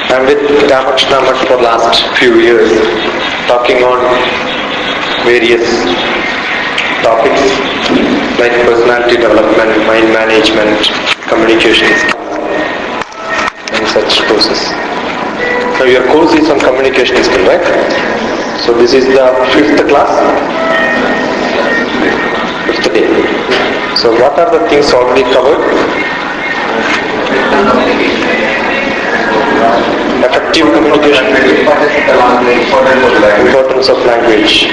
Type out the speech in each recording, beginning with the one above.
I'm with Ramakrishna for the last few years, talking on various topics like personality development, mind management, communications, and such courses. Now your course is on communication skill, right? So this is the 5th class, 5th day. So what are the things already covered? Effective communication, importance of language.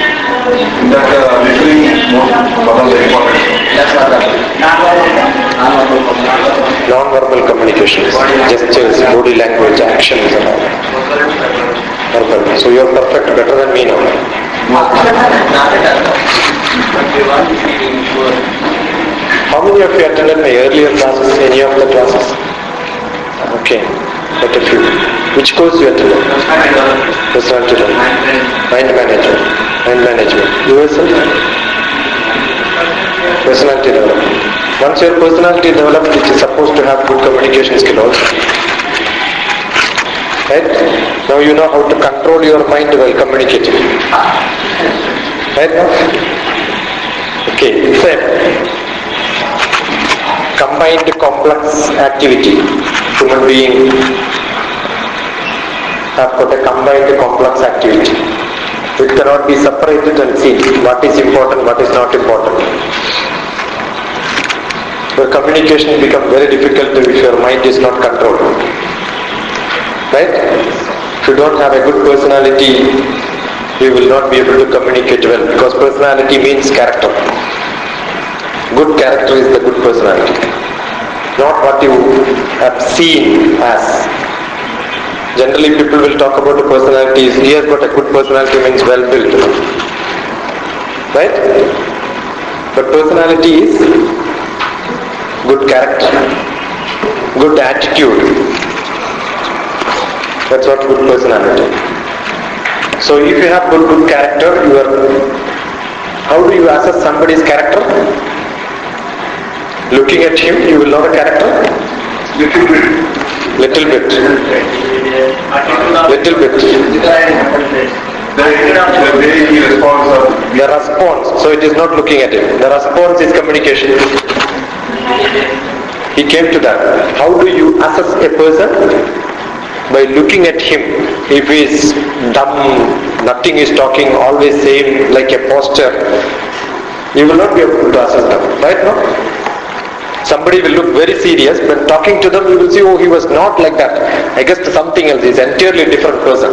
Non-verbal communication, gestures, body language, actions and all. Verbal. So you are perfect, better than me now. How many of you attended my earlier classes, any of the classes? Okay, quite a few. Which course you attended? Personality development. Mind management. Mind management. Yourself? Personality development. Once your personality developed, it is supposed to have good communication skill also. Right? Now you know how to control your mind while communicating. Right? Okay, same. Combined complex activity. Human being have got a combined complex activity. It cannot be separated and seen. What is important, what is not important. Your communication becomes very difficult if your mind is not controlled. Right? If you don't have a good personality, you will not be able to communicate well, because personality means character. Good character is the good personality, not what you have seen as. Generally people will talk about the personalities. He has got a good personality means well built. Right? But personality is good character, good attitude. That's what good personality. So if you have good character, how do you assess somebody's character? Looking at him, you will know the character? Little bit. Little bit. The response. So it is not looking at him. The response is communication. He came to that. How do you assess a person? By looking at him. If he is dumb, nothing is talking, always same like a posture, you will not be able to assess them. Right? No? Somebody will look very serious, but talking to them you will see, oh, he was not like that. I guess something else. He's entirely different person.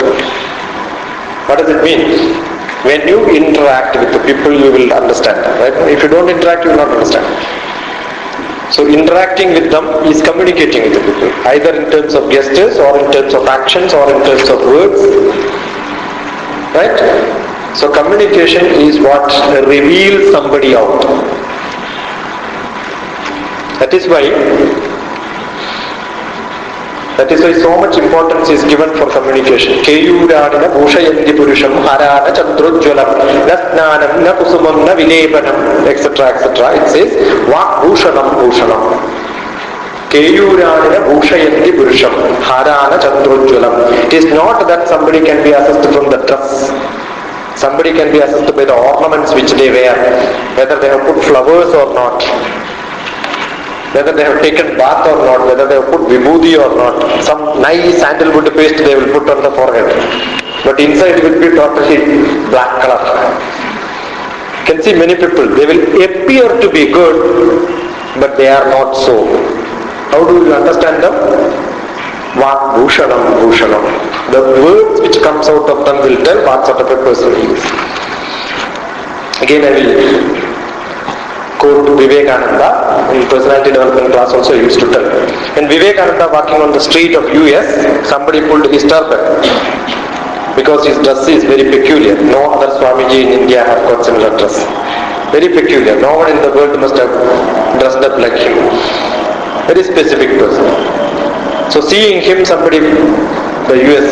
What does it mean? When you interact with the people, you will understand that. Right? If you don't interact, you will not understand. So interacting with them is communicating with the people, either in terms of gestures or in terms of actions or in terms of words. Right? So communication is what reveals somebody out. That is why so much importance is given for communication. Keyuradana bhushayanti purusham harana chandrojwalam nasnanam na kusumam na vilepanam, etc., etc. It says vak bhushanam. Keyuradana bhushayanti purusham harana chandrojwalam. It is not that somebody can be assessed from the dress. Somebody can be assessed by the ornaments which they wear, whether they have put flowers or not, whether they have taken bath or not, whether they have put vibhuti or not. Some nice sandalwood paste they will put on the forehead, but inside it will be totally black color. You can see many people, they will appear to be good, but they are not so. How do you understand them? Vak bhushanam. The words which comes out of them will tell what sort of a person he is. Again I will quote Vivekananda in personality development class also used to tell. When Vivekananda walking on the street of US, somebody pulled his turban because his dress is very peculiar. No other Swamiji in India have got similar dress. Very peculiar. No one in the world must have dressed up like him. Very specific person. So seeing him, somebody, the US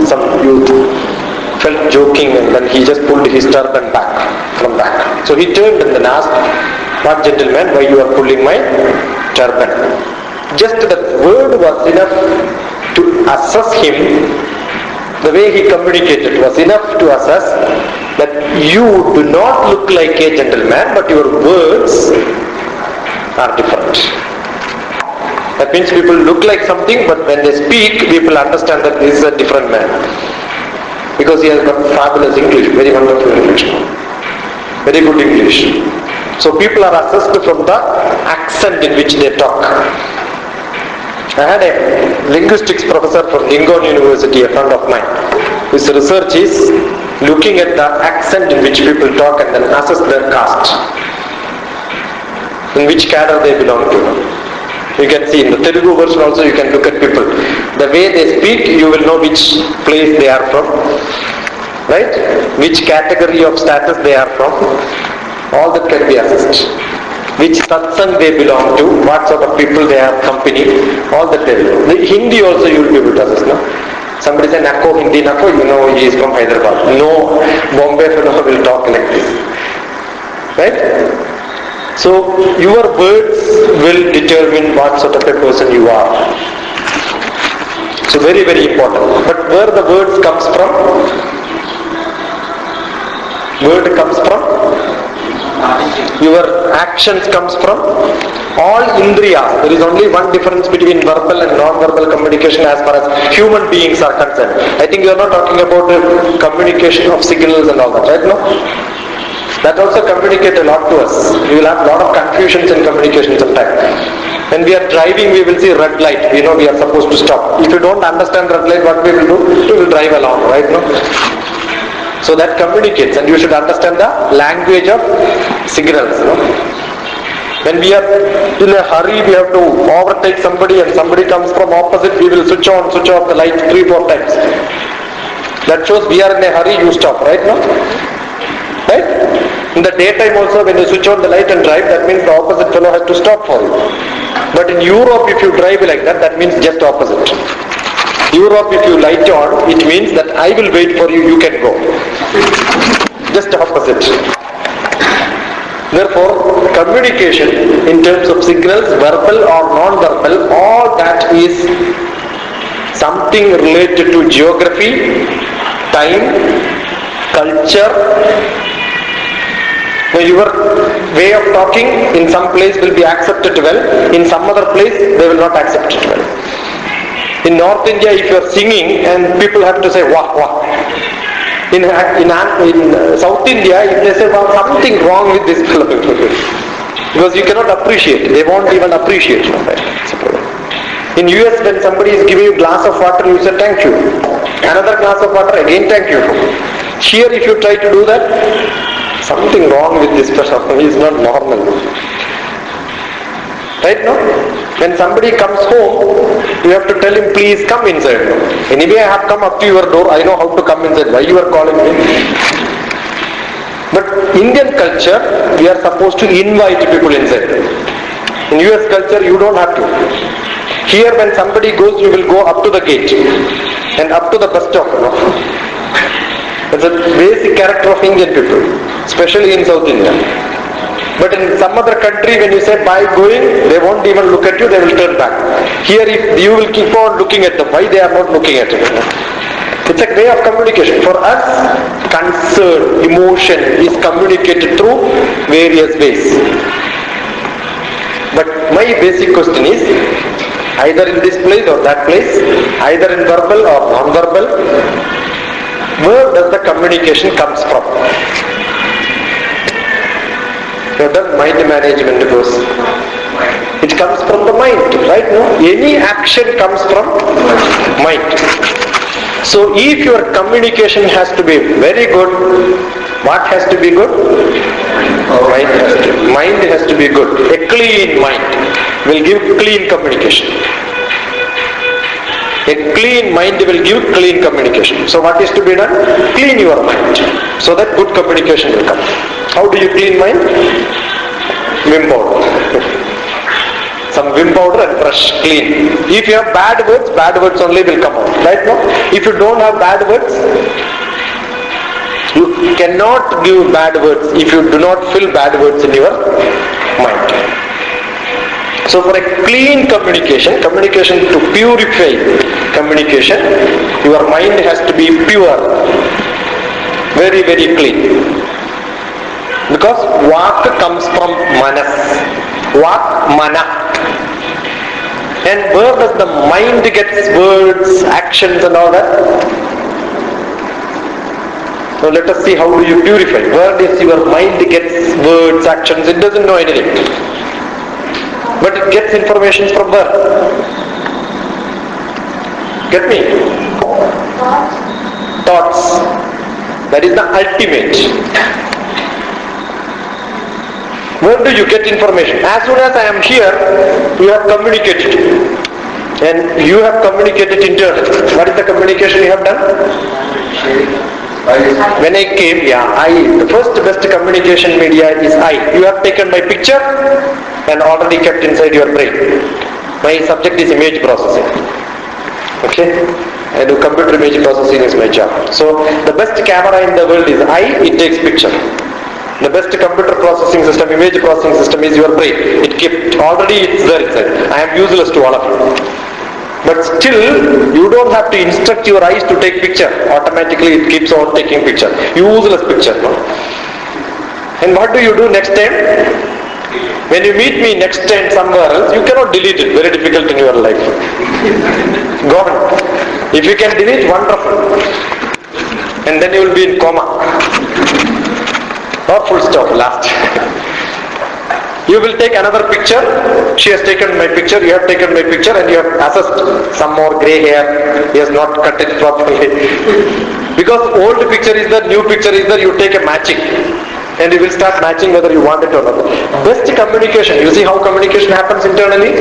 some youth felt joking, and then he just pulled his turban from back. So he turned and then asked, "What, gentleman, why you are pulling my turban?" Just that word was enough to assess him, the way he communicated was enough to assess that you do not look like a gentleman, but your words are different. That means people look like something, but when they speak, people understand that this is a different man. Because he has got fabulous English, very wonderful English, very good English. So people are assessed from the accent in which they talk. I had a linguistics professor from Lincoln University, a friend of mine. His research is looking at the accent in which people talk and then assess their caste, in which cadre they belong to. You can see in the Telugu version also, you can look at people. The way they speak, you will know which place they are from, right? Which category of status they are from. All that can be assessed. Which satsang they belong to, what sort of people they have company, all that they will. The Hindi also you will be able to assess, no? Somebody say Nako Hindi, Nako, you know he is from Hyderabad. No Bombay fellow will talk like this. Right? So your words will determine what sort of a person you are. So very, very important. But where the words comes from? Word comes from? Your actions comes from? All indriyas. There is only one difference between verbal and non-verbal communication as far as human beings are concerned. I think you are not talking about the communication of signals and all that, right? No? That also communicate a lot to us. We will have a lot of confusions in communication sometimes. When we are driving, we will see red light. We know we are supposed to stop. If you don't understand red light, what we will do? We will drive along, right? No? So that communicates, and you should understand the language of signals. No? When we are in a hurry, we have to overtake somebody, and somebody comes from opposite, we will switch on, switch off the light 3-4 times. That shows we are in a hurry, you stop, right? No? Right? In the daytime also, when you switch on the light and drive, that means the opposite fellow has to stop for you. But in Europe, if you drive like that, that means just opposite. Europe, if you light on, it means that I will wait for you, you can go. Just opposite. Therefore, communication in terms of signals, verbal or non-verbal, all that is something related to geography, time, culture. Now your way of talking in some place will be accepted well, in some other place they will not accept it well. In North India, if you are singing and people have to say wah wah. In South India, if they say well, something wrong with this fellow, because you cannot appreciate, they won't even appreciate. In US, when somebody is giving you a glass of water, you say thank you. Another glass of water, again thank you. Here, if you try to do that, something wrong with this person, he is not normal. Right, no? When somebody comes home, you have to tell him, please come inside. Anyway, I have come up to your door, I know how to come inside. Why you are calling me? But Indian culture, we are supposed to invite people inside. In US culture, you don't have to. Here, when somebody goes, you will go up to the gate and up to the bus stop. No? That's a basic character of Indian people, especially in South India. But in some other country, when you say by going, they won't even look at you, they will turn back. Here, if you will keep on looking at them, why they are not looking at you? It's a way of communication. For us, concern, emotion is communicated through various ways. But my basic question is, either in this place or that place, either in verbal or non-verbal, where does the communication comes from? You have done mind management course. It comes from the mind, right? No? Any action comes from mind. So if your communication has to be very good, what has to be good? Mind has to be good. A clean mind will give clean communication. A clean mind will give clean communication. So what is to be done? Clean your mind, so that good communication will come. How do you clean mind? Vim powder. Some vim powder and brush, clean. If you have bad words only will come out. Right now, if you don't have bad words, you cannot give bad words if you do not fill bad words in your mind. So for a clean communication to purify communication, your mind has to be pure, very, very clean. Because vak comes from manas, vak, mana. And where does the mind get words, actions and all that? So let us see, how do you purify? Where does your mind get words, actions? It doesn't know anything. But it gets information from where? Get me? Thoughts. That is the ultimate. Where do you get information? As soon as I am here, you have communicated. And you have communicated internally. What is the communication you have done? When I came, the first best communication media is I. You have taken my picture and already kept inside your brain. My subject is image processing. Okay? I do computer image processing is my job. So the best camera in the world is I, it takes picture. The best computer processing system, image processing system is your brain. It kept, already it's there inside. I am useless to all of you. But still, you don't have to instruct your eyes to take picture. Automatically it keeps on taking picture. Useless picture. No? And what do you do next time? When you meet me next time somewhere else, you cannot delete it. Very difficult in your life. Gone. If you can delete, wonderful. And then you will be in coma. Or full stop, last. You will take another picture. She has taken my picture, you have taken my picture, and you have assessed some more grey hair. He has not cut it properly. Because old picture is there, new picture is there, you take a matching. And you will start matching whether you want it or not. Best communication. You see how communication happens internally?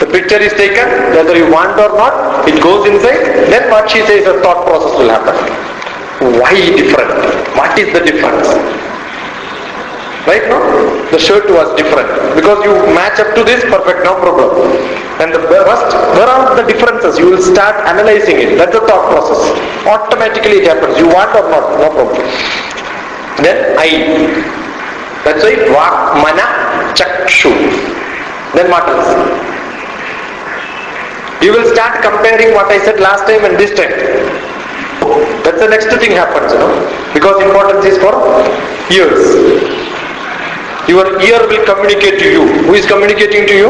The picture is taken, whether you want or not, it goes inside. Then what she says, a thought process will happen. Why different? What is the difference? Right now, the shirt was different. Because you match up to this, perfect, no problem. And the rest, where are the differences? You will start analyzing it. That's the thought process. Automatically it happens. You want or not, no problem. Then I. That's why vak, mana, chakshu. Then what else? You will start comparing what I said last time and this time. That's the next thing happens, Because importance is for ears. Your ear will communicate to you. Who is communicating to you?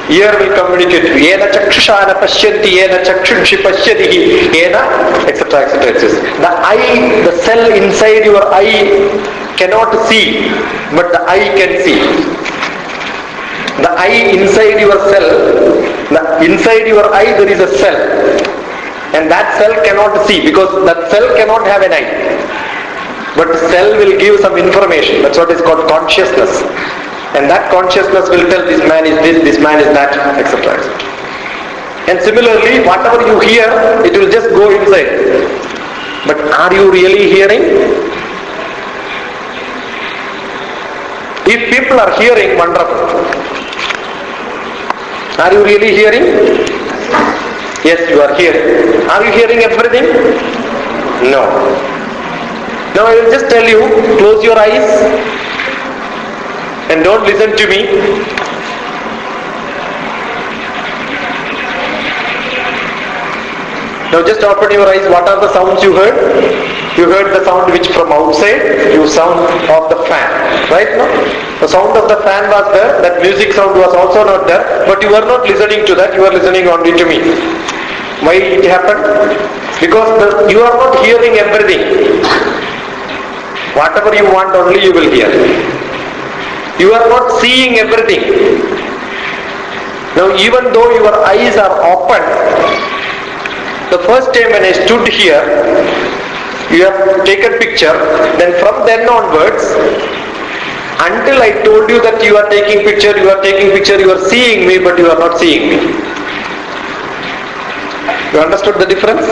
Ear will communicate to you. Yena chakshana pashyanti, yena chakshunshi pashyatihi, yena, etc., etc. The eye, the cell inside your eye cannot see, but the eye can see. The eye inside your cell, inside your eye there is a cell. And that cell cannot see because that cell cannot have an eye. But cell will give some information. That's what is called consciousness. And that consciousness will tell this man is this man is that, etc. And similarly, whatever you hear, it will just go inside. But are you really hearing? If people are hearing, wonderful. Are you really hearing? Yes, you are hearing. Are you hearing everything? No. Now I will just tell you, close your eyes and don't listen to me. Now just open your eyes. What are the sounds you heard? You heard the sound which from outside, you sound of the fan, right? No? The sound of the fan was there, that music sound was also not there, but you were not listening to that, you were listening only to me. Why it happened? Because you are not hearing everything. Whatever you want only you will hear. You are not seeing everything. Now even though your eyes are open, the first time when I stood here, you have taken picture, then from then onwards, until I told you that you are taking picture, you are seeing me, but you are not seeing me. You understood the difference?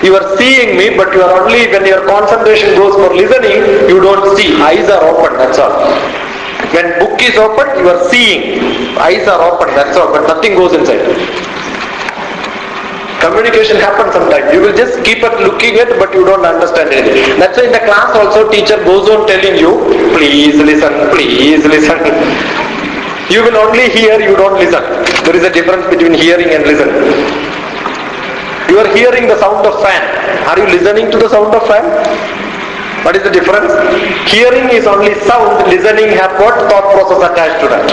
You are seeing me, but you are only, when your concentration goes for listening, you don't see. Eyes are open, that's all. When book is open, you are seeing. Eyes are open, that's all, but nothing goes inside. Communication happens sometimes. You will just keep on looking at, but you don't understand anything. That's why in the class also teacher goes on telling you, please listen, please listen. You will only hear, you don't listen. There is a difference between hearing and listening. You are hearing the sound of fan. Are you listening to the sound of fan? What is the difference? Hearing is only sound, listening have got thought process attached to that.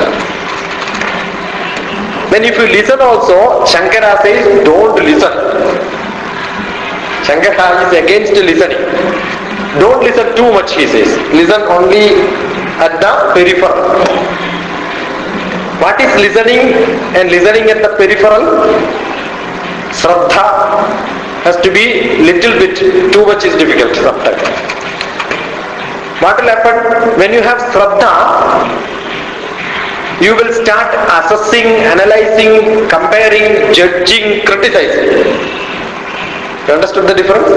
Then if you listen also, Shankara says, don't listen. Shankara is against listening. Don't listen too much, he says. Listen only at the peripheral. What is listening and listening at the peripheral? Shraddha has to be little bit, too much is difficult sometimes. What will happen? When you have Shraddha, you will start assessing, analyzing, comparing, judging, criticizing. You understood the difference?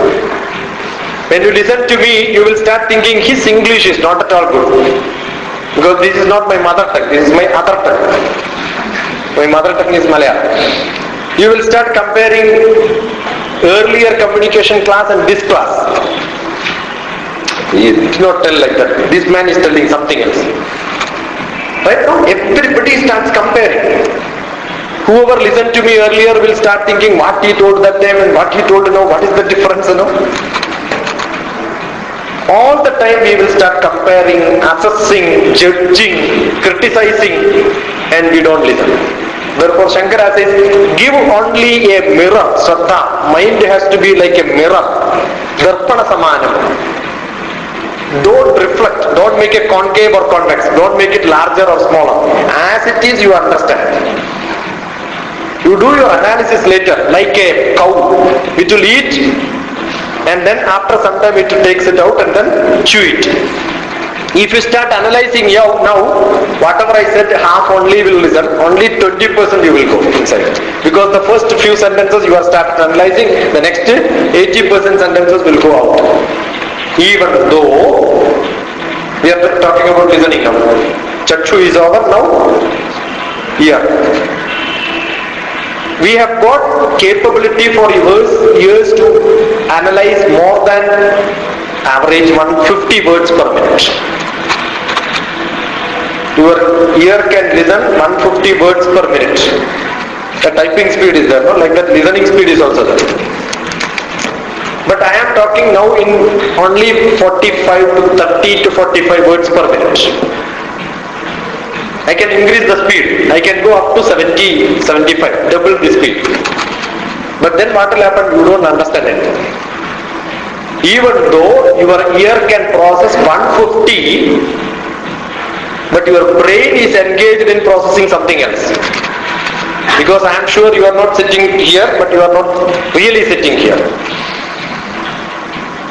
When you listen to me, you will start thinking his English is not at all good. Because this is not my mother tongue, this is my other tongue. My mother tongue is Malayalam. You will start comparing earlier communication class and this class. He did not tell like that. This man is telling something else. Right now, everybody starts comparing. Whoever listened to me earlier will start thinking what he told that time and what he told now, what is the difference, All the time we will start comparing, assessing, judging, criticizing, and we don't listen. Therefore Shankara says, give only a mirror, Shraddha. Mind has to be like a mirror. Darpana samanam. Don't reflect, don't make it concave or convex, don't make it larger or smaller. As it is, you understand. You do your analysis later, like a cow. It will eat, and then after some time it takes it out and then chew it. If you start analyzing now, whatever I said, half only will listen, only 20% you will go inside. Because the first few sentences you are start analyzing, the next 80% sentences will go out. Even though we are talking about listening now. Chakshu is over now. Here. We have got capability for ears to analyze more than average 150 words per minute. Your ear can listen 150 words per minute. The typing speed is there, no? Like that listening speed is also there. But I am talking now in only 45 to 30 to 45 words per minute. I can increase the speed. I can go up to 70, 75, double the speed. But then what will happen? You don't understand it. Even though your ear can process 150, but your brain is engaged in processing something else. Because I am sure you are not sitting here, but you are not really sitting here.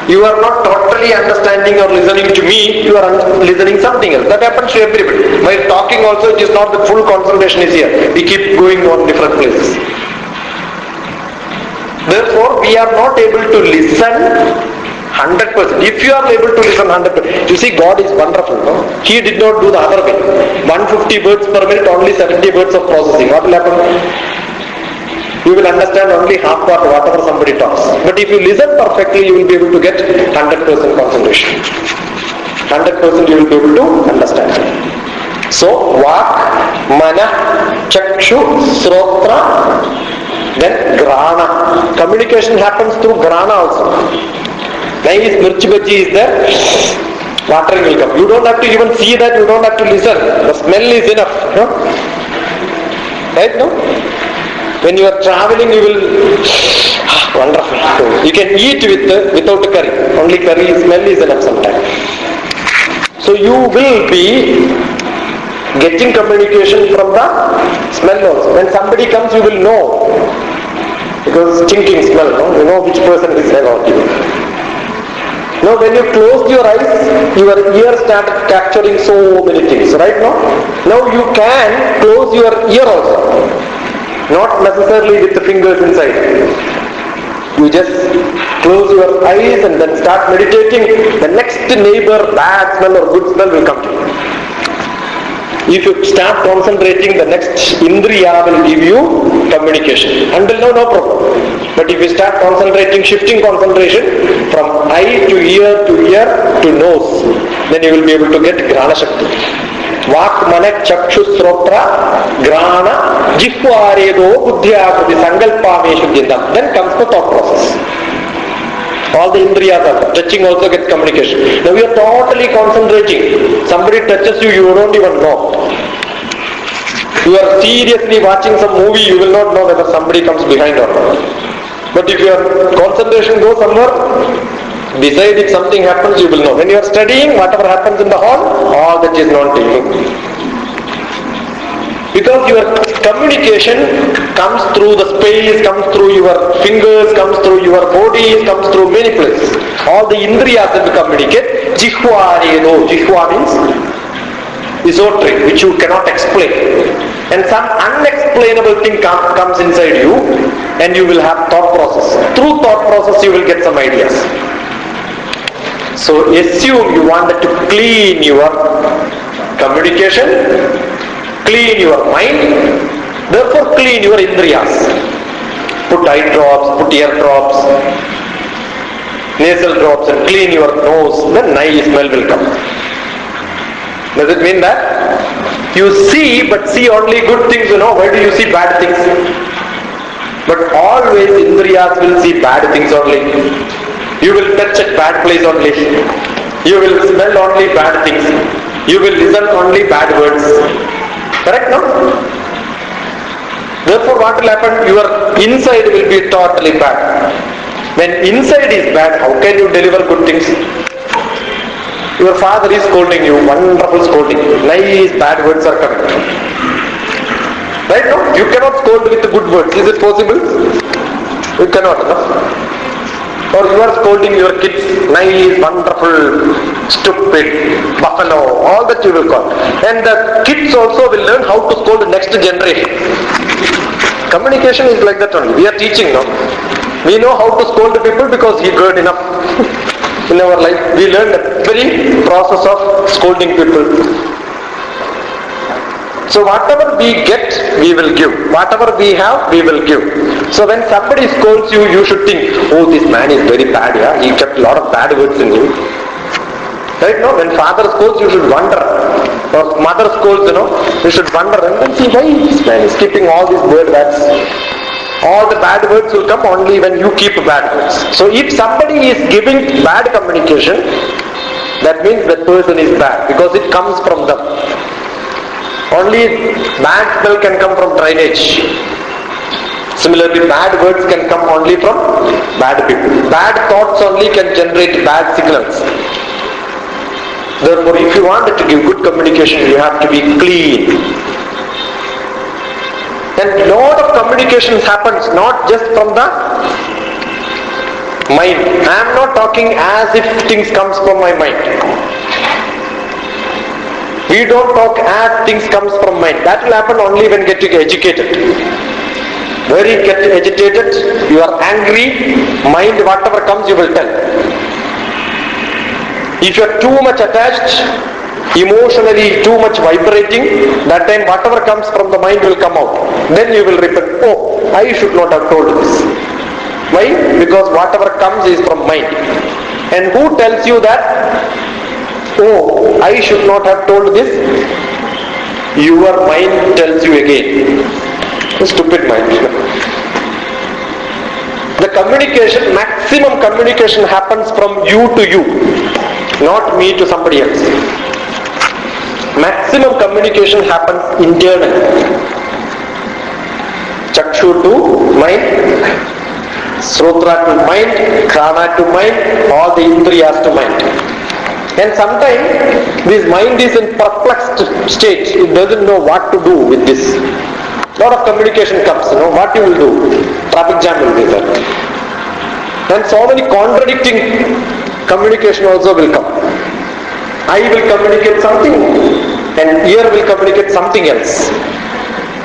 You are not totally understanding or listening to me, you are listening something else. That happens to everybody. While talking also, it is not the full concentration is here. We keep going on different places. Therefore, we are not able to listen 100%. If you are able to listen 100%, you see God is wonderful. No? He did not do the other way. 150 words per minute, only 70 words of processing. What will happen? You will understand only half part whatever somebody talks. But if you listen perfectly, you will be able to get 100% concentration. 100% you will be able to understand. So, Vak, Mana, Chakshu, Srotra, then Grana. Communication happens through Grana also. Nice mirchi bhaji is there, watering will come. You don't have to even see that, you don't have to listen. The smell is enough. No? Right? No? When you are traveling, you will, wonderful. You can eat without curry. Only curry smell is enough sometimes. So you will be getting communication from the smell also. When somebody comes, you will know. Because stinking smell, no? You know which person is about you. Now when you closed your eyes, your ear started capturing so many things, right now? Now you can close your ear also. Not necessarily with the fingers inside. You just close your eyes and then start meditating. The next neighbor, bad smell or good smell will come to you. If you start concentrating, the next Indriya will give you communication. Until now, no problem. But if you start concentrating, shifting concentration from eye to ear to nose, then you will be able to get Grana Shakti. Vak, Mana, Chakshu, Srotra, Grana, Jihvaredo, Buddhyakriti, Sankalpa, Meshuddhindam. Then comes the thought process. All the indriyas are there. Touching also gets communication. Now you are totally concentrating. Somebody touches you, you don't even know. You are seriously watching some movie, you will not know whether somebody comes behind or not. But if your concentration goes somewhere, beside if something happens, you will know. When you are studying, whatever happens in the hall, all that is known to you. Because your communication comes through the space, comes through your fingers, comes through your body, comes through many places. All the indriyas that communicate. Jihva means esoteric, which you cannot explain. And some unexplainable thing comes inside you, and you will have thought process. Through thought process you will get some ideas. So assume you wanted to clean your communication, clean your mind, therefore clean your indriyas. Put eye drops, put ear drops, nasal drops, and clean your nose, then nice smell will come. Does it mean that? You see, but see only good things, why do you see bad things? But always indriyas will see bad things only. You will touch at bad place only. You will smell only bad things. You will listen only bad words. Correct, no? Therefore what will happen? Your inside will be totally bad. When inside is bad, how can you deliver good things? Your father is scolding you, wonderful scolding. Nice bad words are coming. Right, no? You cannot scold with good words. Is it possible? You cannot, no? Or you are scolding your kids, nice, wonderful, stupid, buffalo, all that you will call. And the kids also will learn how to scold the next generation. Communication is like that only. We are teaching now. We know how to scold the people because he heard enough. In our life, we learn the very process of scolding people. So whatever we get, we will give. Whatever we have, we will give. So when somebody scolds you, you should think, oh, this man is very bad, yeah? He kept a lot of bad words in him. Right, no? When father scolds, you should wonder. Or mother scolds, you should wonder and then see why this man is keeping all these bad words. All the bad words will come only when you keep bad words. So if somebody is giving bad communication, that means that person is bad because it comes from them. Only bad smell can come from drainage. Similarly, bad words can come only from bad people. Bad thoughts only can generate bad signals. Therefore, if you want to give good communication, you have to be clean. And lot of communication happens not just from the mind. I am not talking as if things comes from my mind. We don't talk as things comes from mind. That will happen only when getting educated. When you get agitated, you are angry, mind whatever comes you will tell. If you are too much attached, emotionally too much vibrating, that time whatever comes from the mind will come out. Then you will repent, oh, I should not have told this. Why? Because whatever comes is from mind. And who tells you that, oh, I should not have told this? Your mind tells you again. A stupid mind. The communication, maximum communication happens from you to you, not me to somebody else. Maximum communication happens internally. Chakshu to mind, Srotra to mind, Krana to mind, all the Indriyas to mind. And sometimes this mind is in perplexed state. It doesn't know what to do with this. Lot of communication comes, what you will do. Traffic jam will be there. And so many contradicting communication also will come. Eye will communicate something and ear will communicate something else.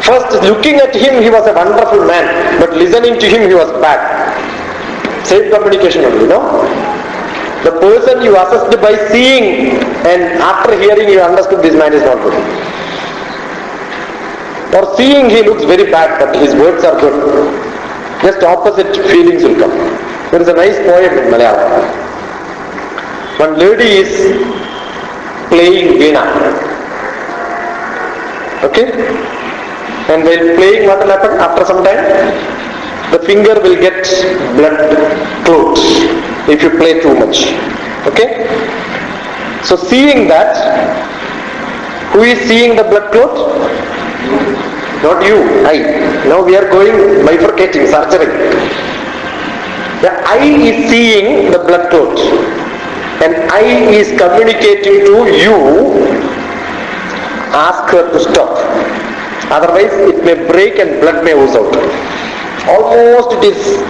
First looking at him he was a wonderful man, but listening to him he was bad. Same communication only, The person you assessed by seeing and after hearing you understood this man is not good. Or seeing he looks very bad but his words are good. Just opposite feelings will come. There is a nice poem in Malayalam. One lady is playing veena. Okay? And while playing, what will happen after some time? The finger will get blood clot if you play too much. Okay? So seeing that, who is seeing the blood clot? Not you, I. Now we are going bifurcating, surgery. The eye is seeing the blood clot, and eye is communicating to you, ask her to stop. Otherwise it may break and blood may ooze out. Almost it is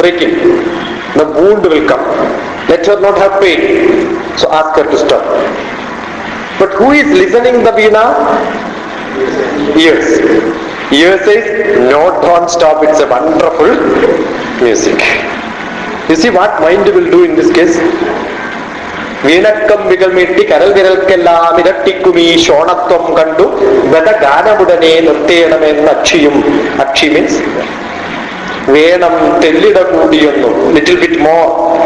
breaking. The wound will come. Let her not have pain. So ask her to stop. But who is listening the veena? Ears. Ears says, no, don't stop. It's a wonderful music. You see what mind will do in this case? Veenakkam vigalmetti karal viralkellam irattikumi shonatvam kandu veda ganamudane nirthenamennu akshiyum. Akshi means Venam tellida kudiyonnu, little bit more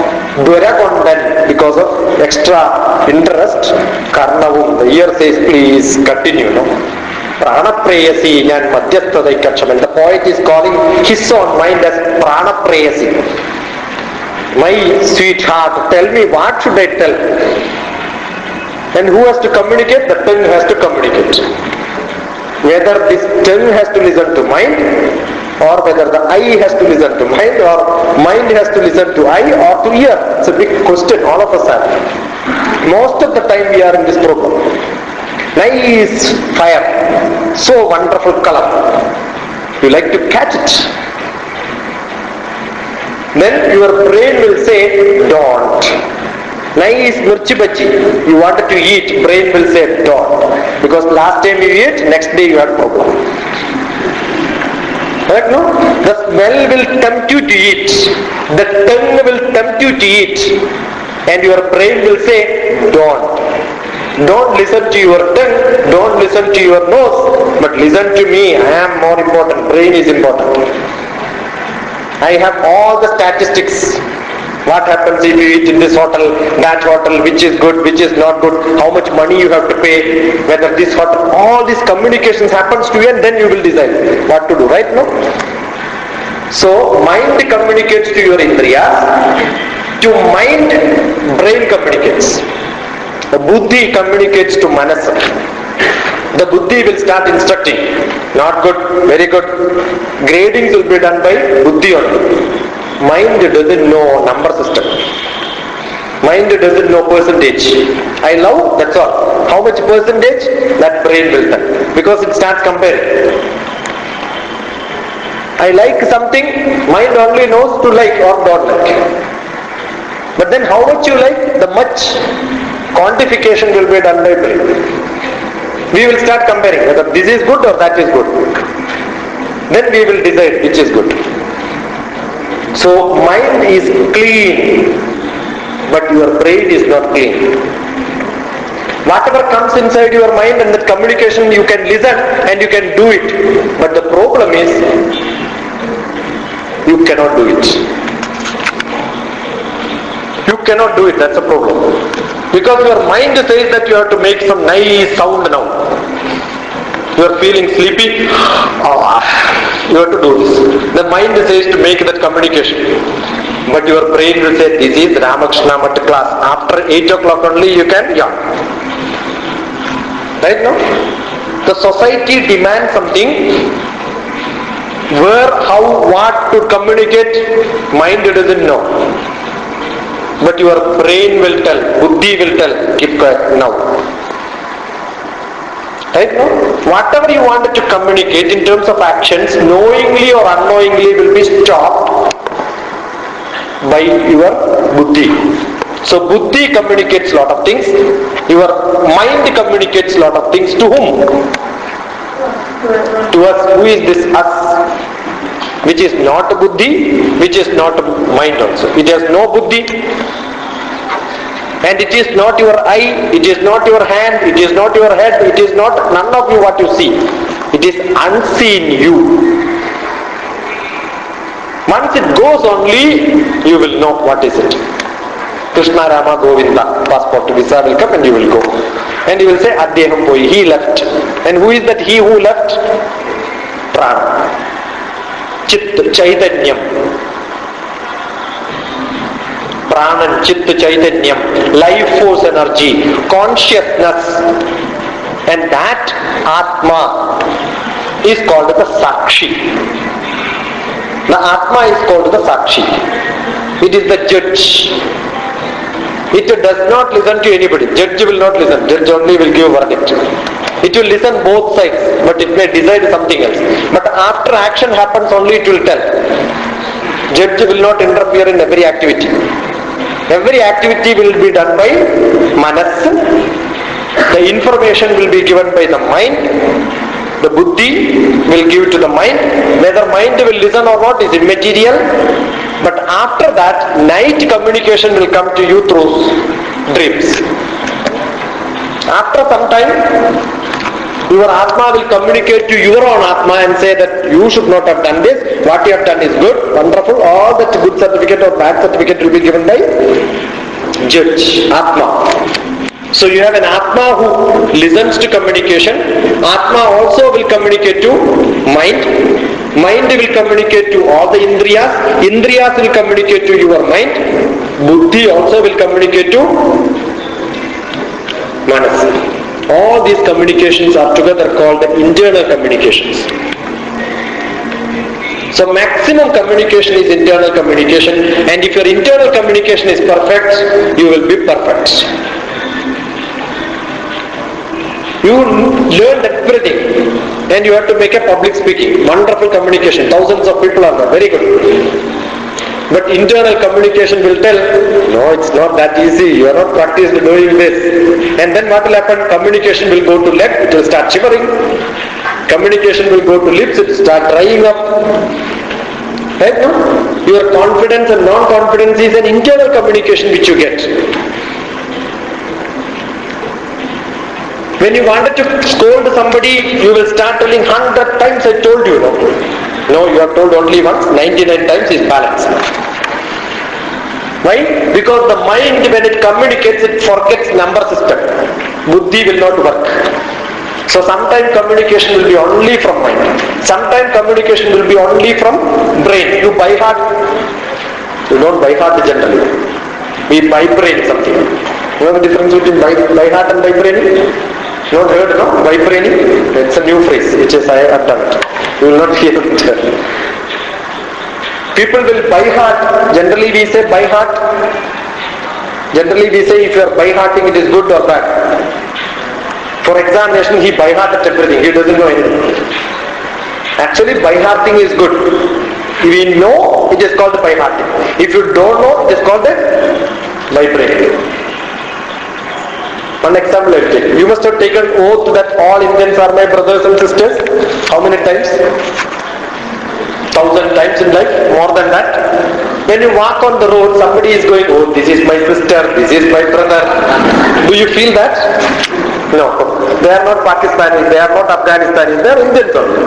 dwara kondan, because of extra interest karnavum. The ear says, please continue. No? Pranaprayasi njan madhyasthadaikaksham. The poet is calling his own mind as Pranaprayasi. My sweetheart, tell me, what should I tell? And who has to communicate? The tongue has to communicate. Whether this tongue has to listen to mind, or whether the eye has to listen to mind, or mind has to listen to eye or to ear. It's a big question all of us have. Most of the time we are in this problem. Nice fire, so wonderful color. You like to catch it. Then your brain will say, don't. Nice mirchi bhaji, you wanted to eat, brain will say, don't. Because last time you ate, next day you had problem. Right? No? The smell will tempt you to eat. The tongue will tempt you to eat. And your brain will say, don't. Don't listen to your tongue, don't listen to your nose, but listen to me. I am more important. Brain is important. I have all the statistics. What happens if you eat in this hotel, that hotel, which is good, which is not good, how much money you have to pay, whether this hotel, all these communications happens to you, and then you will decide what to do, right? No? So mind communicates to your indriyas. To mind, brain communicates. The buddhi communicates to manasa. The buddhi will start instructing. Not good, very good. Gradings will be done by buddhi only. Mind doesn't know number system. Mind doesn't know percentage. I love, that's all. How much percentage? That brain will tell. Because it starts comparing. I like something, mind only knows to like or not like. But then how much you like, the much quantification will be done by brain. We will start comparing whether this is good or that is good. Then we will decide which is good. So mind is clean, but your brain is not clean. Whatever comes inside your mind and that communication, you can listen and you can do it. But the problem is, you cannot do it. You cannot do it, that's a problem. Because your mind says that you have to make some nice sound now. You are feeling sleepy, you have to do this. The mind says to make that communication. But your brain will say, this is Ramakrishna Math class. After 8 o'clock only you can, Right now? The society demands something where, how, what to communicate, mind doesn't know. But your brain will tell, buddhi will tell, keep quiet now. Right now? Whatever you wanted to communicate in terms of actions, knowingly or unknowingly will be stopped by your buddhi. So buddhi communicates lot of things. Your mind communicates lot of things. To whom? To us. Who is this us? Which is not buddhi, which is not mind also. It has no buddhi. And it is not your eye, it is not your hand, it is not your head, it is not none of you what you see. It is unseen you. Once it goes only, you will know what is it. Krishna, Rama, Govinda, passport, visa will come and you will go. And you will say, Adyaham Poi, he left. And who is that he who left? Prana. Chit, Chaitanyam. Pranan, Chit, Chaitanyam. Life force energy. Consciousness. And that Atma is called the Sakshi. The Atma is called the Sakshi. It is the judge. It does not listen to anybody. Judge will not listen. Judge only will give verdict. It will listen both sides, but it may decide something else. But after action happens, only it will tell. Judge will not interfere in every activity. Every activity will be done by Manas. The information will be given by the mind. The buddhi will give to the mind. Whether mind will listen or not is immaterial. But after that, night communication will come to you through dreams. After some time, your Atma will communicate to your own Atma and say that you should not have done this. What you have done is good, wonderful. All that good certificate or bad certificate will be given by judge, Atma. So you have an Atma who listens to communication. Atma also will communicate to mind. Mind will communicate to all the Indriyas. Indriyas will communicate to your mind. Buddhi also will communicate to Manas. All these communications are together called the internal communications. So maximum communication is internal communication, and if your internal communication is perfect, you will be perfect. You learned everything and you have to make a public speaking. Wonderful communication. Thousands of people are there. Very good. But internal communication will tell, no, it's not that easy. You are not practiced doing this. And then what will happen? Communication will go to leg, it will start shivering. Communication will go to lips, it will start drying up. Right? No? Your confidence and non-confidence is an internal communication which you get. When you wanted to scold somebody, you will start telling 100 times I told you. No, you have told only once, 99 times is balanced. Why? Because the mind, when it communicates, it forgets number system. Buddhi will not work. So sometimes communication will be only from mind. Sometimes communication will be only from brain. You by heart. You don't by heart generally. We by brain something. You know the difference between by heart and by brain? You have heard, no? Vibrating? It's a new phrase, which is I have done it. You will not hear it. People will by heart. Generally we say by heart. Generally we say if you are by hearting, it is good or bad. For examination, he by hearted everything. He doesn't know anything. Actually, by hearting is good. If we know, it is called by hearting. If you don't know, it is called vibrating. One example I will take. You must have taken oath that all Indians are my brothers and sisters. How many times? 1,000 times in life? More than that? When you walk on the road, somebody is going, oh, this is my sister, this is my brother. Do you feel that? No. They are not Pakistanis, they are not Afghanistanis, they are Indians only.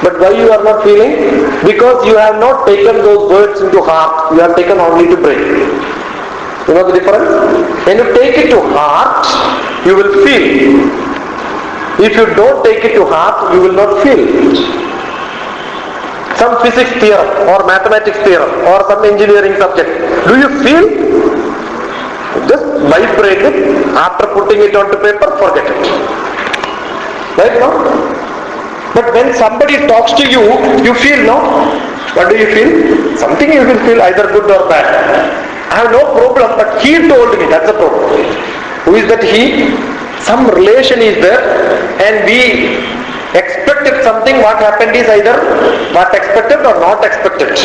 But why you are not feeling? Because you have not taken those words into heart. You have taken only to brain. You know the difference? When you take it to heart, you will feel. If you don't take it to heart, you will not feel. Some physics theorem or mathematics theorem or some engineering subject. Do you feel? Just vibrate it. After putting it onto paper, forget it. Right now? But when somebody talks to you, you feel, no? What do you feel? Something you will feel either good or bad. I have no problem, but he told me, that's the problem. Who is that he? Some relation is there and we expected something. What happened is either what expected or not expected.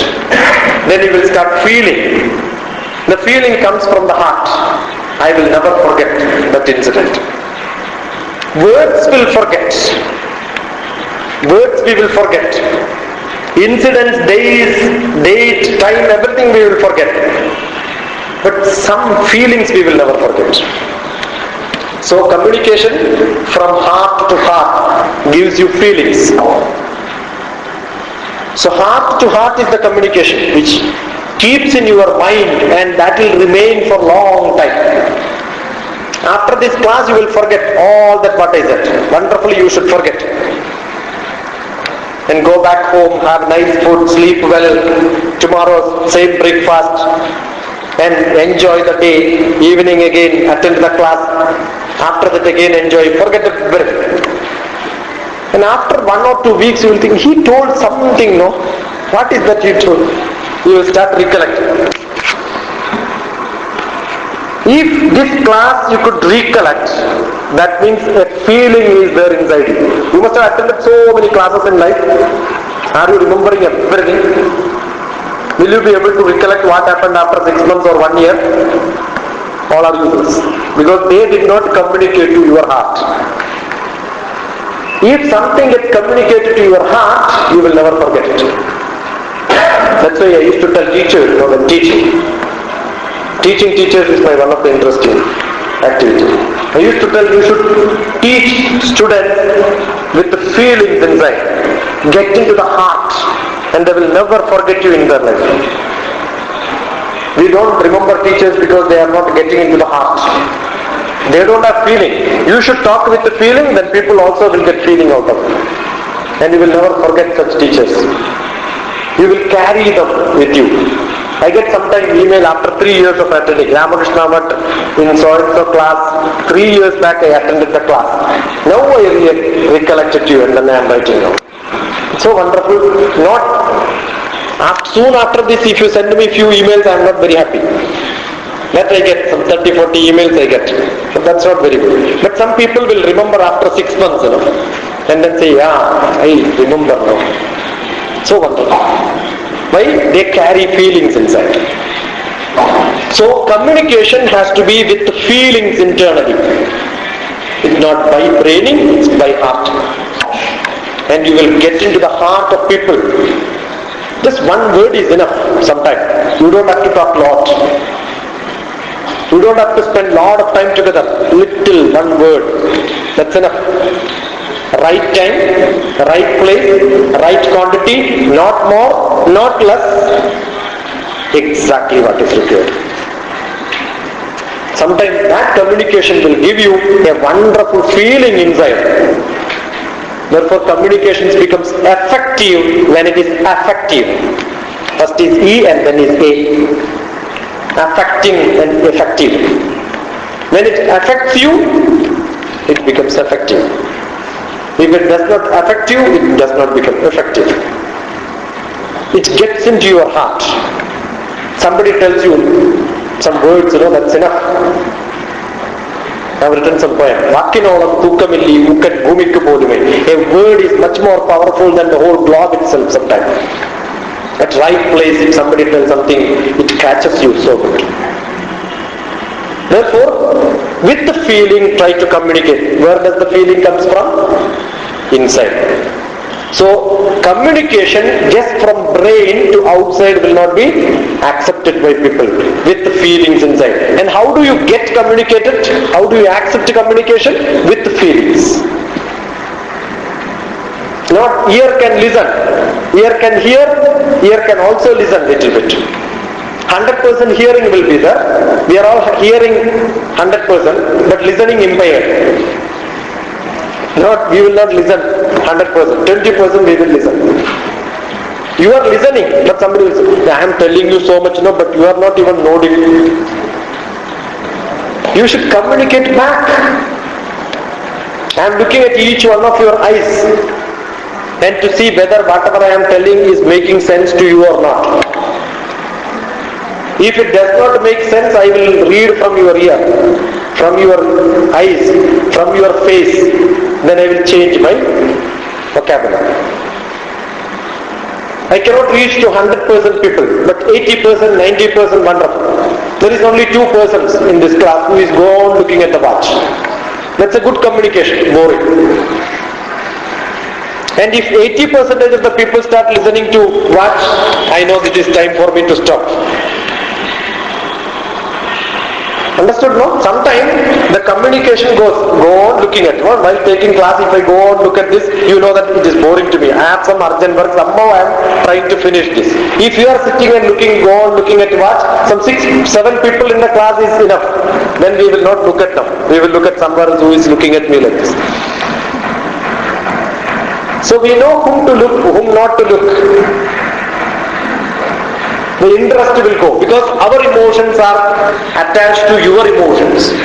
Then you will start feeling. The feeling comes from the heart. I will never forget that incident. Words will forget. Words we will forget. Incidents, days, date, time, everything we will forget. But some feelings we will never forget. So communication from heart to heart gives you feelings. So heart to heart is the communication which keeps in your mind and that will remain for a long time. After this class you will forget all that what I said. Wonderfully you should forget. And go back home, have nice food, sleep well, tomorrow same breakfast, and enjoy the day. Evening again, attend the class. After that again enjoy, forget everything. And after 1 or 2 weeks you will think, he told something, no? What is that he told? You will start recollecting. If this class you could recollect, that means a feeling is there inside you. You must have attended so many classes in life. Are you remembering everything? Will you be able to recollect what happened after 6 months or 1 year? All are useless. Because they did not communicate to your heart. If something gets communicated to your heart, you will never forget it. That's why I used to tell teachers, when teaching. Teaching teachers is one of the interesting activities. I used to tell you should teach students with the feelings inside. Get into the heart and they will never forget you in their life. We don't remember teachers because they are not getting into the heart. They don't have feeling. You should talk with the feeling, then people also will get feeling out of it. And you will never forget such teachers. You will carry them with you. I get sometimes email after 3 years of attending Ramakrishna in so class. 3 years back I attended the class. Now I recollected you and then I am writing now. It's so wonderful. Soon after this, if you send me few emails, I am not very happy. That I get, some 30-40 emails I get. But that's not very good. But some people will remember after 6 months, and then say, yeah, I remember now. So wonderful. Why? They carry feelings inside. So communication has to be with the feelings internally. It's not by braining, it's by heart. And you will get into the heart of people. Just one word is enough sometimes. You don't have to talk a lot. You don't have to spend a lot of time together. Little, one word. That's enough. Right time, right place, right quantity, not more, not less. Exactly what is required. Sometimes that communication will give you a wonderful feeling inside. Therefore communications becomes effective when it is affective. First is E and then is A. Affecting and effective. When it affects you, it becomes effective. If it does not affect you, it does not become effective. It gets into your heart. Somebody tells you some words, that's enough. I have written some poem. A word is much more powerful than the whole globe itself sometimes. At right place, if somebody tells something, it catches you so good. Therefore, with the feeling, try to communicate. Where does the feeling comes from? Inside. So, communication just from brain to outside will not be accepted by people with the feelings inside. And how do you get communicated? How do you accept communication? With the feelings. Not ear can listen. Ear can hear. Ear can also listen little bit. 100% hearing will be there. We are all hearing 100%, but listening impaired. We will not listen 100%. 20% we will listen. You are listening, but somebody will say, I am telling you so much, but you are not even nodding. You should communicate back. I am looking at each one of your eyes and to see whether whatever I am telling is making sense to you or not. If it does not make sense, I will read from your ear, from your eyes, from your face. Then I will change my vocabulary. I cannot reach to 100% people, but 80%, 90% wonderful. There is only 2 persons in this class who is go on looking at the watch. That's a good communication, boring. And if 80% of the people start listening to watch, I know it is time for me to stop. Understood, no? Sometimes the communication goes, go on looking at, well, while taking class, if I go on look at this, you know that it is boring to me. I have some urgent work, somehow I am trying to finish this. If you are sitting and looking, go on looking at watch, some 6, 7 people in the class is enough. Then we will not look at them. We will look at someone who is looking at me like this. So we know whom to look, whom not to look. The interest will go because our emotions are attached to your emotions.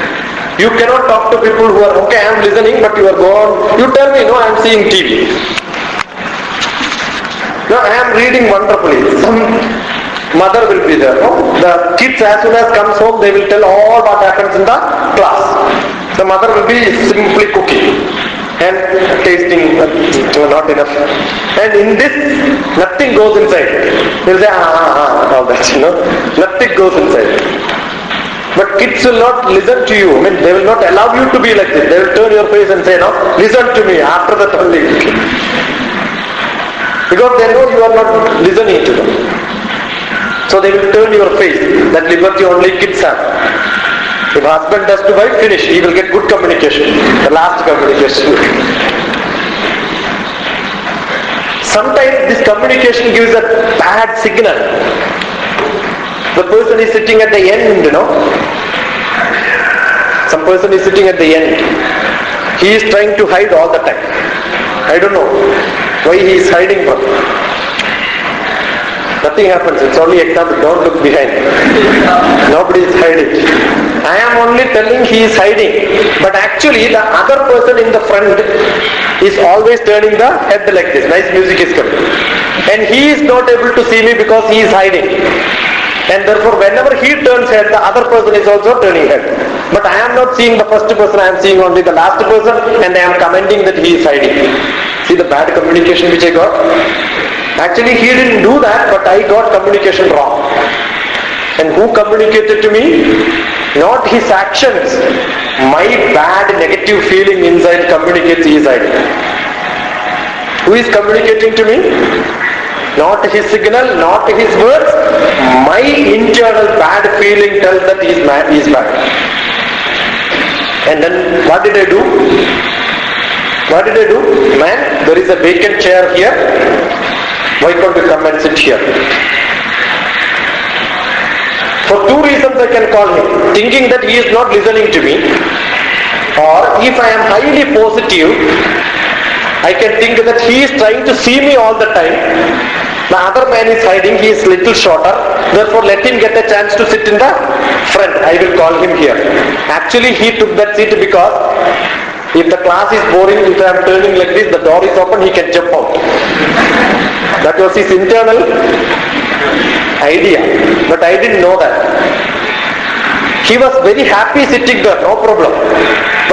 You cannot talk to people who are, okay, I am listening, but you are gone. You tell me, no, I am seeing TV. No, I am reading wonderfully. Some mother will be there. No? The kids as soon as comes home, they will tell all what happens in the class. The mother will be simply cooking and tasting, not enough. And in this, nothing goes inside. They'll say, all that, nothing goes inside. But kids will not listen to you. I mean, they will not allow you to be like this. They will turn your face and say, no, listen to me. After that only. Because they know you are not listening to them. So they will turn your face. That liberty only kids have. If husband does to wife, finish. He will get good communication. The last communication. Sometimes this communication gives a bad signal. The person is sitting at the end, Some person is sitting at the end. He is trying to hide all the time. I don't know why he is hiding from. Nothing happens. It's only example. Don't look behind. Nobody is hiding. I am only telling he is hiding. But actually the other person in the front is always turning the head like this. Nice music is coming. And he is not able to see me because he is hiding. And therefore whenever he turns head, the other person is also turning head. But I am not seeing the first person, I am seeing only the last person, and I am commenting that he is hiding. See the bad communication which I got? Actually he didn't do that, but I got communication wrong. And who communicated to me? Not his actions. My bad negative feeling inside communicates he is hiding. Who is communicating to me? Not his signal, not his words. My internal bad feeling tells that he is bad. And then what did I do? What did I do? Man, there is a vacant chair here. Why can't you come and sit here? For 2 reasons I can call him. Thinking that he is not listening to me. Or if I am highly positive, I can think that he is trying to see me all the time. The other man is hiding, he is little shorter. Therefore let him get a chance to sit in the front. I will call him here. Actually he took that seat because if the class is boring, if I am turning like this, the door is open, he can jump out. That was his internal idea. But I didn't know that. He was very happy sitting there, no problem.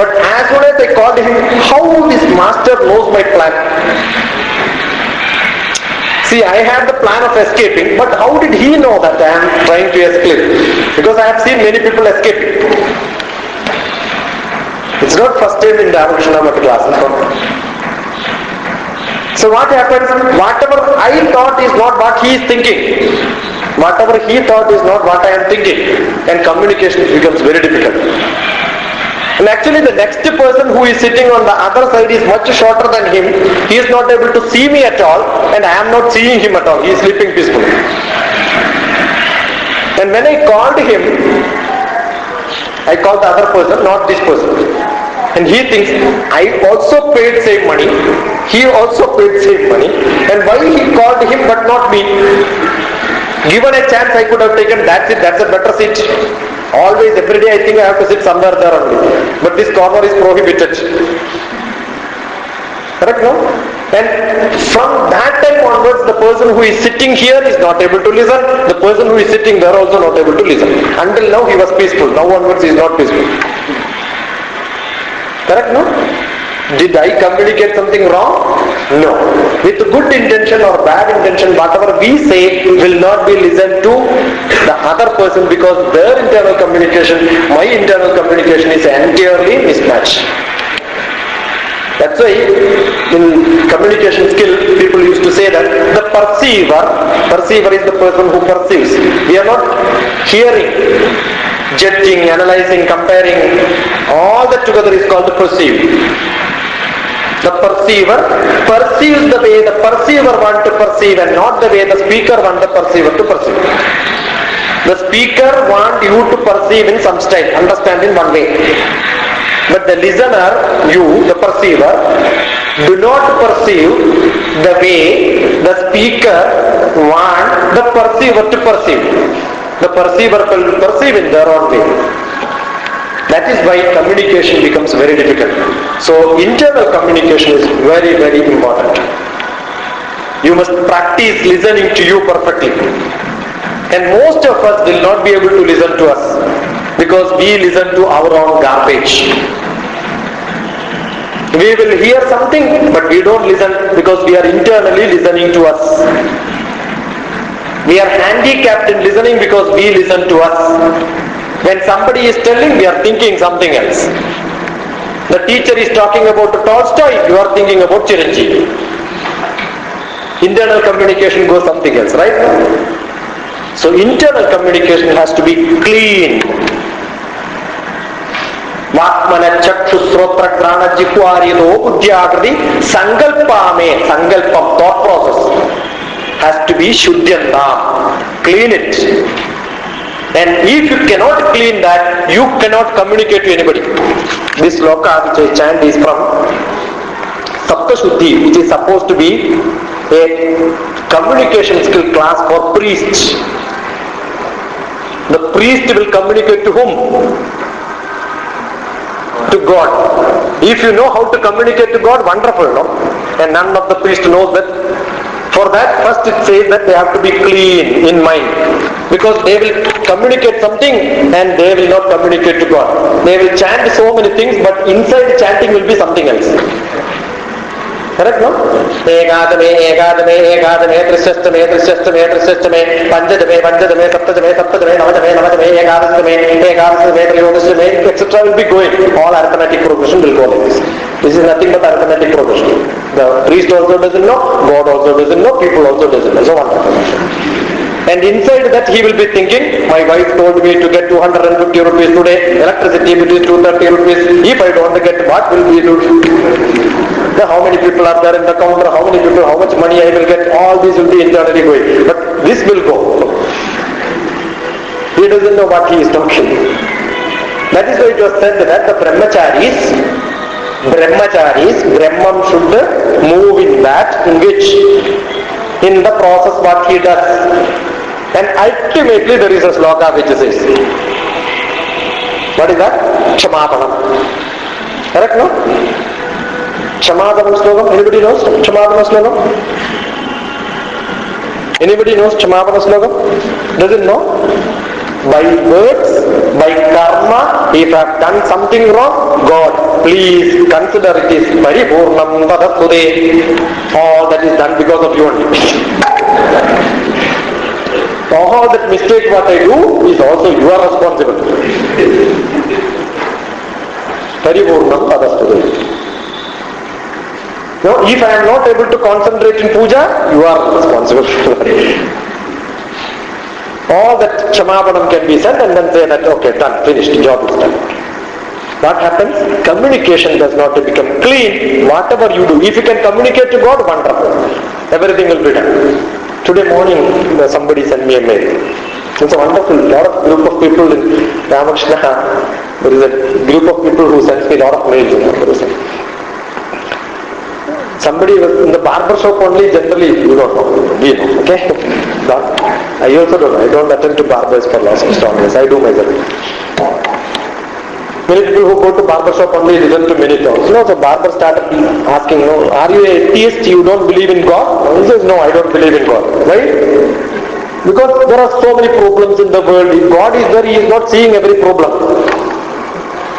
But as soon as I called him, how this master knows my plan? See, I had the plan of escaping, but how did he know that I am trying to escape? Because I have seen many people escaping. It's not first time in the Ramakrishna class. So what happens? Whatever I thought is not what he is thinking. Whatever he thought is not what I am thinking. And communication becomes very difficult. And actually the next person who is sitting on the other side is much shorter than him. He is not able to see me at all, and I am not seeing him at all. He is sleeping peacefully. And when I called him, I called the other person, not this person. And he thinks, I also paid same money. He also paid same money. And why he called him but not me? Given a chance I could have taken, that's it, that's a better seat. Always, every day I think I have to sit somewhere there only. But this corner is prohibited. Correct, no? And from that time onwards, the person who is sitting here is not able to listen. The person who is sitting there also not able to listen. Until now he was peaceful. Now onwards he is not peaceful. Correct, no? Did I communicate something wrong? No. With good intention or bad intention, whatever we say will not be listened to the other person because their internal communication, my internal communication is entirely mismatched. That's why in communication skill, people used to say that the perceiver is the person who perceives. We are not hearing. judging, analyzing, comparing, all that together is called perceive. The perceiver perceives the way the perceiver wants to perceive and not the way the speaker wants the perceiver to perceive. The speaker wants you to perceive in some style, understand in one way. But the listener, you, the perceiver, do not perceive the way the speaker wants the perceiver to perceive. The perceiver will perceive in their own way. That is why communication becomes very difficult. So internal communication is very, very important. You must practice listening to you perfectly. And most of us will not be able to listen to us because we listen to our own garbage. We will hear something but we don't listen because we are internally listening to us. We are handicapped in listening because we listen to us. When somebody is telling, we are thinking something else. The teacher is talking about Tolstoy, you are thinking about Chiranjeevi. Internal communication goes something else, right? So internal communication has to be clean. Vatmana chakshu srotra grana jihwarido buddhyagrati sankalpame, sankalpam, thought process has to be shuddhyanta. Clean it. And if you cannot clean that, you cannot communicate to anybody. This sloka which I chant is from Sapta Shuddhi, which is supposed to be a communication skill class for priests. The priest will communicate to whom? To God. If you know how to communicate to God, wonderful, no? And none of the priests knows that. For that, first it says that they have to be clean in mind. Because they will communicate something and they will not communicate to God. They will chant so many things but inside chanting will be something else. Correct, no? Ekadame, ekadame, ekadame, trishastame, trishastame, trishastame, panchadame, panchadame, saptadame, saptadame, navadame, navadame, ekadastame, ekadastame, triyodastame, etc. will be going. All arithmetic progression will go like this. This is nothing but arithmetic progression. The priest also doesn't know, God also doesn't know, people also doesn't know. So on. And inside that he will be thinking, my wife told me to get 250 rupees today, electricity bill is 230 rupees, if I don't get what will be how many people are there in the counter, how many people, how much money I will get, all these will be internally going. But this will go. He doesn't know what he is talking. That is why it was said that the brahmacharis, Brahman should move in that, in which, in the process what he does. And ultimately there is a sloka which says, what is that? Kshamadhanam. Correct, no? Kshamadhanam slokam. Anybody knows Kshamadhanam slokam? Anybody knows Kshamadhanam slokam? Doesn't know? By words, by karma, if I have done something wrong, God, please consider it is paripurnam tadastude. All that is done because of you only. All that mistake what I do is also you are responsible. Paripurnam tadastude. No, if I am not able to concentrate in puja, you are responsible. All that Kshamadhanam can be said and then say that, okay, done, finished, job is done. What happens? Communication does not become clean, whatever you do. If you can communicate to God, wonderful. Everything will be done. Today morning, somebody sent me a mail. It's a wonderful, lot of group of people in Ramakrishna. There is a group of people who sends me a lot of mails. Somebody was in the barber shop only, generally, you don't know, we know, okay? Not, I also don't know, I don't attend to barbers for lots of strongness, I do myself. Many people who go to barber shop only listen to many talks. So barber started asking, no, are you a atheist, you don't believe in God? He says, no, I don't believe in God, right? Because there are so many problems in the world. If God is there, He is not seeing every problem.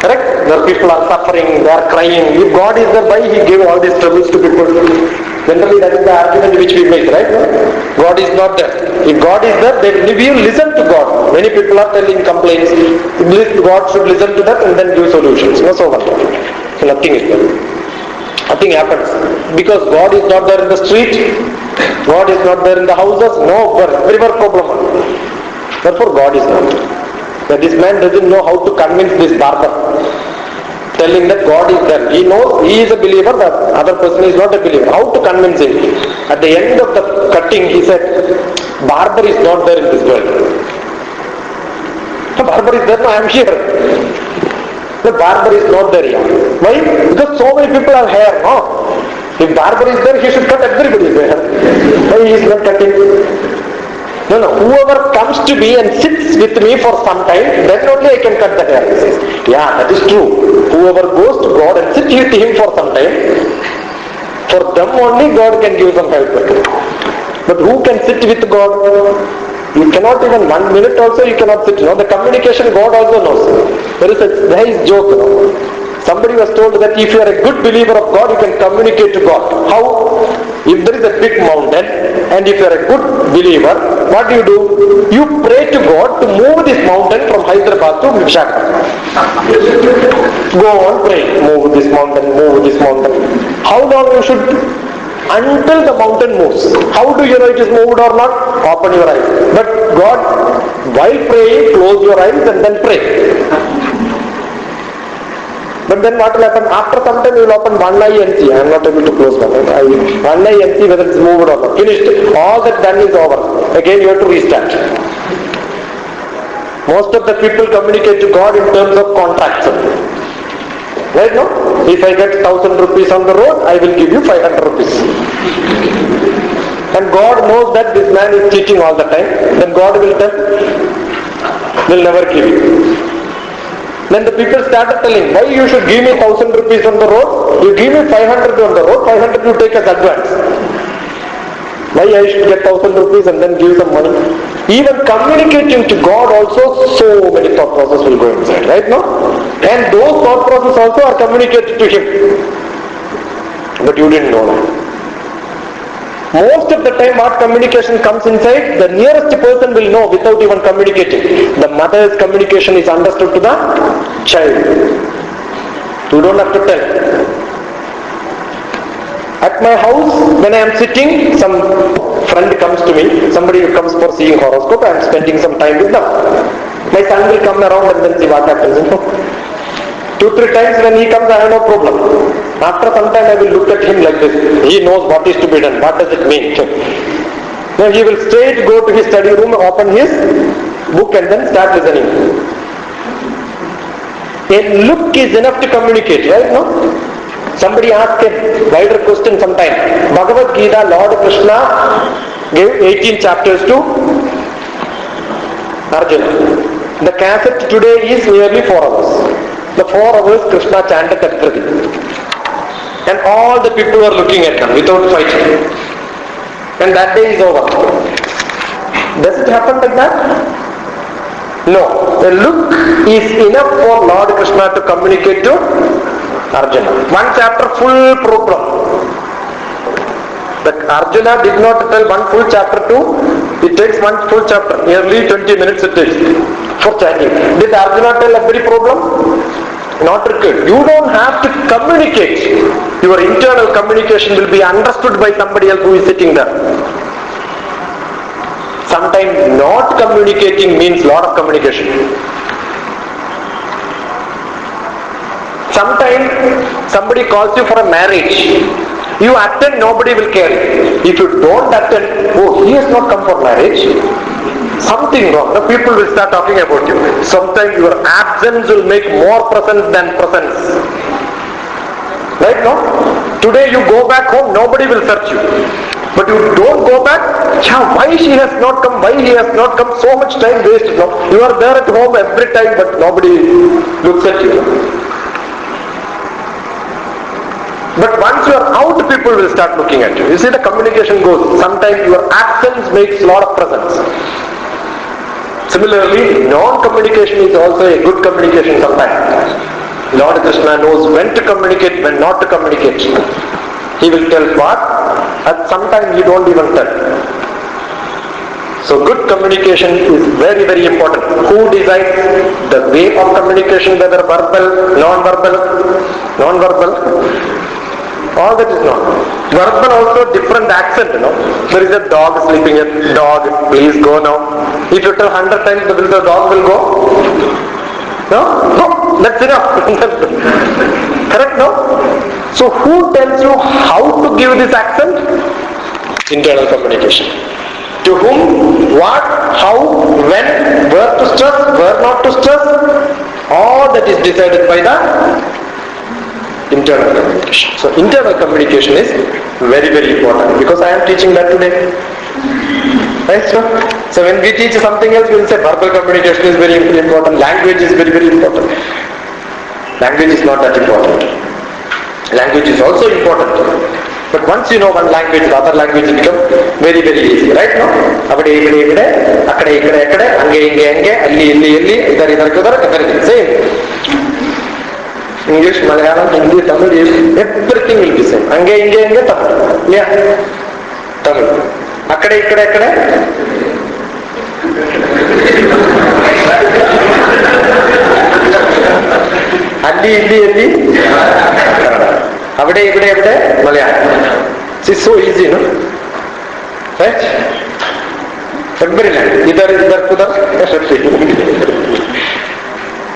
Correct? The people are suffering, they are crying. If God is there, why He gave all these troubles to people? Generally that is the argument which we make, right? God is not there. If God is there, then we will listen to God. Many people are telling complaints. God should listen to that and then give solutions. No, so what? Nothing is there. Nothing happens. Because God is not there in the street. God is not there in the houses. No, everywhere problem. Therefore God is not there. That this man doesn't know how to convince this barber, telling that God is there. He knows he is a believer, the other person is not a believer. How to convince him? At the end of the cutting, he said, barber is not there in this world. The barber is there, no, I am here. The barber is not there here. Why? Because so many people have hair, no? If barber is there, he should cut everybody's hair. Why he is not cutting? No, whoever comes to me and sits with me for some time, then only I can cut the hair. He says, yeah, that is true. Whoever goes to God and sits with him for some time, for them only God can give some help. But who can sit with God? You cannot even 1 minute also you cannot sit. The communication God also knows. There is a nice joke. Somebody was told that if you are a good believer of God, you can communicate to God. How? If there is a big mountain, and if you are a good believer, what do? You pray to God to move this mountain from Hyderabad to Visakhapatnam. Go on, pray. Move this mountain, move this mountain. How long you should? Until the mountain moves. How do you know it is moved or not? Open your eyes. But God, while praying, close your eyes and then pray. But then what will happen? After some time you will open one eye and see. I am not able to close one eye. One eye and see whether it is moved or not. Finished. All that done is over. Again you have to restart. Most of the people communicate to God in terms of contracts. Right, no? If I get 1,000 rupees on the road, I will give you 500 rupees. And God knows that this man is cheating all the time. Then God will tell, will never give you. Then the people started telling, why you should give me 1,000 rupees on the road? You give me 500 on the road, 500 you take as advance. Why I should get 1,000 rupees and then give some money? Even communicating to God also, so many thought processes will go inside, right, no? And those thought processes also are communicated to Him. But you didn't know that. Most of the time what communication comes inside, the nearest person will know without even communicating. The mother's communication is understood to the child. You don't have to tell. At my house, when I am sitting, some friend comes to me, somebody comes for seeing horoscope, I am spending some time with them. My son will come around and then see what happens. 2-3 times when he comes, I have no problem. After some time I will look at him like this. He knows what is to be done. What does it mean? Now he will straight go to his study room, open his book and then start listening. A look is enough to communicate, right? No? Somebody asked a wider question sometime. Bhagavad Gita, Lord Krishna gave 18 chapters to Arjuna. The cassette today is nearly 4 hours. The 4 hours Krishna chanted everything. And all the people were looking at him without fighting. And that day is over. Does it happen like that? No. A look is enough for Lord Krishna to communicate to Arjuna. 1 chapter full program. But Arjuna did not tell 1 full chapter to, it takes 1 full chapter, nearly 20 minutes it takes for chanting. Did Arjuna tell every problem? Not required. You don't have to communicate. Your internal communication will be understood by somebody else who is sitting there. Sometimes not communicating means lot of communication. Sometimes somebody calls you for a marriage. You attend, nobody will care. If you don't attend, oh, he has not come for marriage. Something wrong. The people will start talking about you. Sometimes your absence will make more presence than presence. Right, no? Today you go back home, nobody will search you. But you don't go back, why she has not come, why he has not come, so much time wasted. No? You are there at home every time, but nobody looks at you. But once you are out, people will start looking at you. You see the communication goes. Sometimes your absence makes a lot of presence. Similarly, non-communication is also a good communication sometimes. Lord Krishna knows when to communicate, when not to communicate. He will tell what, and sometimes he don't even tell. So good communication is very, very important. Who decides the way of communication, whether verbal, non-verbal? Non-verbal. All that is not. Verbal also different accent, There is a dog sleeping here. Dog, please go now. If you tell 100 times, the dog will go. No? No, that's enough. Correct, no? So who tells you how to give this accent? Internal communication. To whom, what, how, when, where to stress, where not to stress, all that is decided by the internal communication. So internal communication is very, very important, because I am teaching that today. Right, sir? So when we teach something else, we will say verbal communication is very important, language is very, very important. Language is not that important. Language is also important. But once you know one language, the other language will become very, very easy. Right, no? Same. English, Malayalam, Hindi, Tamil, everything will be same. Tamil. Yeah. Tamil. Akkade. Alli. Avade, Malayalam. It's so easy, no? Right? Every language. Idhar,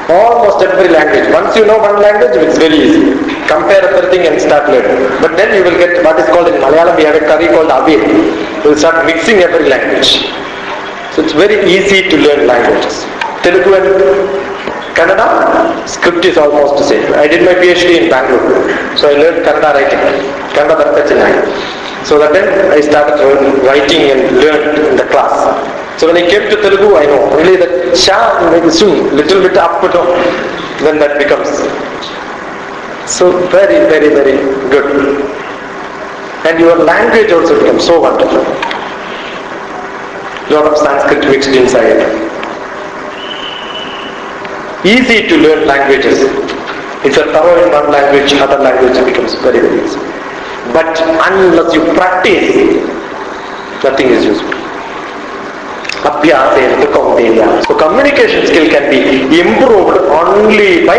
almost every language. Once you know one language, it's very easy. Compare everything and start learning. But then you will get what is called in Malayalam, we have a curry called Avi. You will start mixing every language. So it's very easy to learn languages. Telugu and Kannada, script is almost the same. I did my PhD in Bangalore. So I learned Kannada writing. Kannada Dartachinai. So that then I started writing and learned in the class. So when I came to Telugu, I know only that sha, maybe soon, little bit up, then that becomes. So very, very, very good. And your language also becomes so wonderful. Lot of Sanskrit mixed inside. Easy to learn languages. It's a thorough in one language, other language becomes very, very easy. But unless you practice, nothing is useful. So communication skill can be improved only by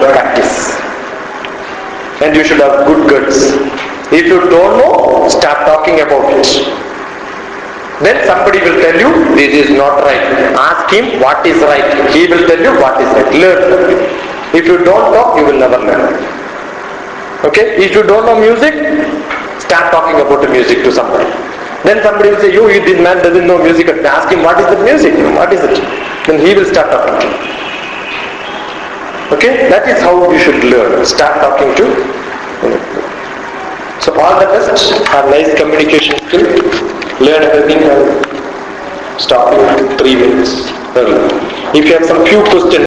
practice. And you should have good guts. If you don't know, start talking about it. Then somebody will tell you, this is not right. Ask him what is right. He will tell you what is right. Learn. If you don't talk, you will never learn. Okay? If you don't know music, start talking about the music to somebody. Then somebody will say, this man doesn't know music. Ask him, what is the music? What is it? Then he will start talking to you. Okay? That is how you should learn. Start talking to. So all the best. Have nice communication skill. Learn everything. Stop in 3 minutes. If you have some few questions.